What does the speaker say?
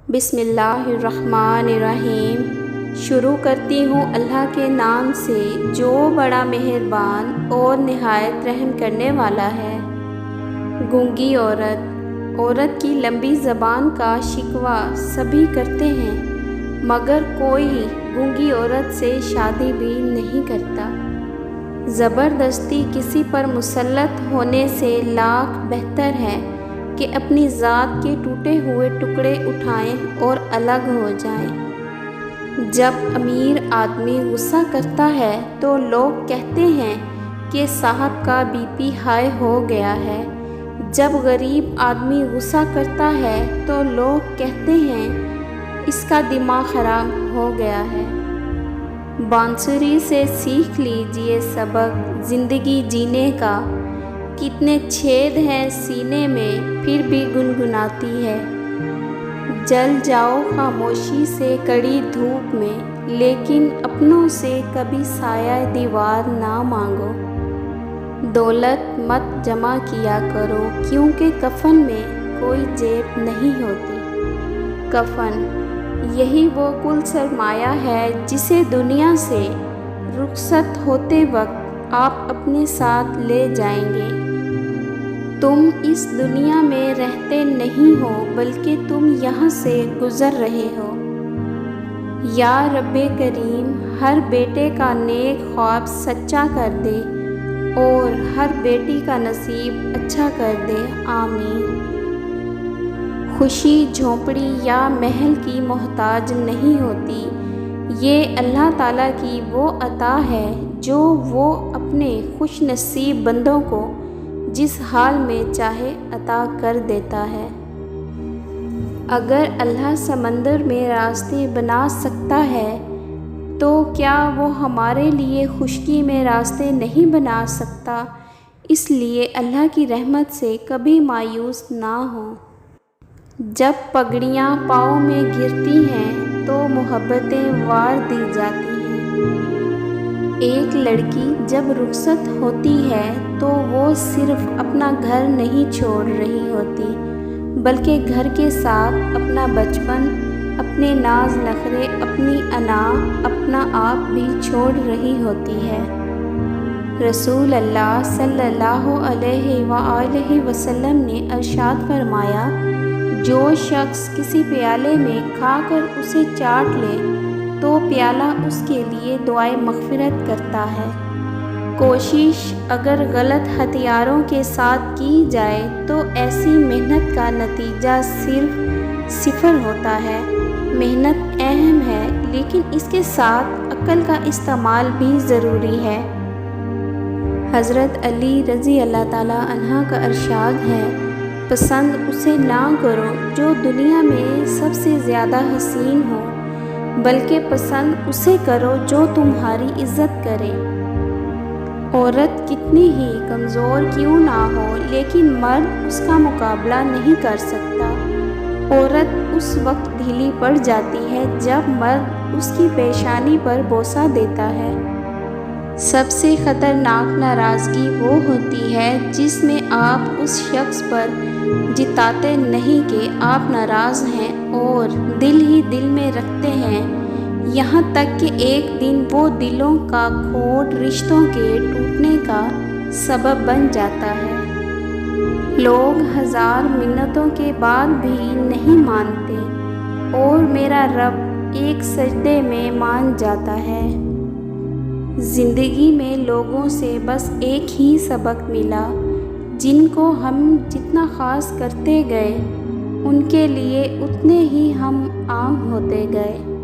بسم اللہ الرحمن الرحیم۔ شروع کرتی ہوں اللہ کے نام سے جو بڑا مہربان اور نہایت رحم کرنے والا ہے۔ گونگی عورت کی لمبی زبان کا شکوہ سبھی کرتے ہیں، مگر کوئی گونگی عورت سے شادی بھی نہیں کرتا۔ زبردستی کسی پر مسلط ہونے سے لاکھ بہتر ہے کہ اپنی ذات کے ٹوٹے ہوئے ٹکڑے اٹھائیں اور الگ ہو جائیں۔ جب امیر آدمی غصہ کرتا ہے تو لوگ کہتے ہیں کہ صاحب کا بی پی ہائی ہو گیا ہے۔ جب غریب آدمی غصہ کرتا ہے تو لوگ کہتے ہیں اس کا دماغ خراب ہو گیا ہے۔ بانسری سے سیکھ لیجئے سبق زندگی جینے کا، کتنے چھید ہیں سینے میں پھر بھی گنگناتی ہے۔ جل جاؤ خاموشی سے کڑی دھوپ میں، لیکن اپنوں سے کبھی سایہ دیوار نہ مانگو۔ دولت مت جمع کیا کرو کیونکہ کفن میں کوئی جیب نہیں ہوتی۔ کفن یہی وہ کل سرمایہ ہے جسے دنیا سے رخصت ہوتے وقت آپ اپنے ساتھ لے جائیں گے۔ تم اس دنیا میں رہتے نہیں ہو بلکہ تم یہاں سے گزر رہے ہو۔ یا رب کریم ہر بیٹے کا نیک خواب سچا کر دے اور ہر بیٹی کا نصیب اچھا کر دے، آمین۔ خوشی جھونپڑی یا محل کی محتاج نہیں ہوتی، یہ اللہ تعالیٰ کی وہ عطا ہے جو وہ اپنے خوش نصیب بندوں کو جس حال میں چاہے عطا کر دیتا ہے۔ اگر اللہ سمندر میں راستے بنا سکتا ہے تو کیا وہ ہمارے لیے خشکی میں راستے نہیں بنا سکتا؟ اس لیے اللہ کی رحمت سے کبھی مایوس نہ ہو۔ جب پگڑیاں پاؤں میں گرتی ہیں تو محبتیں وار دی جاتی ہیں۔ ایک لڑکی جب رخصت ہوتی ہے تو وہ صرف اپنا گھر نہیں چھوڑ رہی ہوتی بلکہ گھر کے ساتھ اپنا بچپن، اپنے ناز نخرے، اپنی انا، اپنا آپ بھی چھوڑ رہی ہوتی ہے۔ رسول اللہ صلی اللہ علیہ وآلہ وسلم نے ارشاد فرمایا، جو شخص کسی پیالے میں کھا کر اسے چاٹ لے تو پیالہ اس کے لیے دعائے مغفرت کرتا ہے۔ کوشش اگر غلط ہتھیاروں کے ساتھ کی جائے تو ایسی محنت کا نتیجہ صرف صفر ہوتا ہے۔ محنت اہم ہے لیکن اس کے ساتھ عقل کا استعمال بھی ضروری ہے۔ حضرت علی رضی اللہ تعالیٰ عنہ کا ارشاد ہے، پسند اسے نہ کرو جو دنیا میں سب سے زیادہ حسین ہو، بلکہ پسند اسے کرو جو تمہاری عزت کرے۔ عورت کتنی ہی کمزور کیوں نہ ہو لیکن مرد اس کا مقابلہ نہیں کر سکتا۔ عورت اس وقت ڈھیلی پڑ جاتی ہے جب مرد اس کی پیشانی پر بوسہ دیتا ہے۔ سب سے خطرناک ناراضگی وہ ہوتی ہے جس میں آپ اس شخص پر جتاتے نہیں کہ آپ ناراض ہیں اور دل ہی دل میں رکھتے ہیں، یہاں تک کہ ایک دن وہ دلوں کا کھوٹ رشتوں کے ٹوٹنے کا سبب بن جاتا ہے۔ لوگ ہزار منتوں کے بعد بھی نہیں مانتے اور میرا رب ایک سجدے میں مان جاتا ہے۔ زندگی میں لوگوں سے بس ایک ہی سبق ملا، جن کو ہم جتنا خاص کرتے گئے ان کے لیے اتنے ہی ہم عام ہوتے گئے۔